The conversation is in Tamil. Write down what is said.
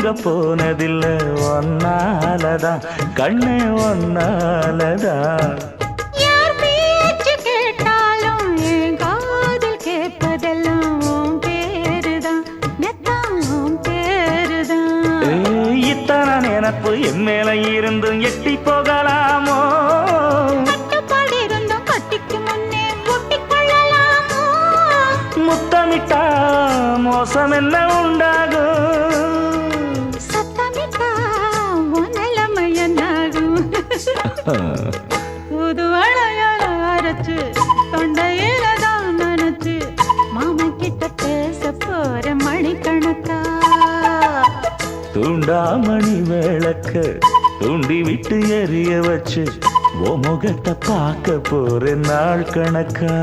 தூங்க போனதில்லை ஒன்னாலதான் கண்ணே ஒன்னாலதான். யார் பேச்சு கேட்டாலும் என் காதில் கேட்பதெல்லாம் உன் பேருதான் மெத்தான் உன் பேருதான். இத்தனை நினப்பு என் மேல இருந்தும் எட்டி போகலாமோ? கட்டுப்பாடு இருந்தும் கட்டிக்கு முன்னே ஒட்டிக்கொள்ளலாமோ? முத்தமிட்டா மோசம் என்ன உண்டாகும்? சத்தமிட்டா உன் நிலைமை என்னாகும்? புது வளையல அரைச்சு தொண்டையில தான் நினைச்சு மாமா கிட்ட பேச போற மணிக்கணக்கா. தூண்டாமணி விளக்க தூண்டி விட்டு எரிய வச்சு ஓ முகத்தை பார்க்க போற நாள் கணக்கா.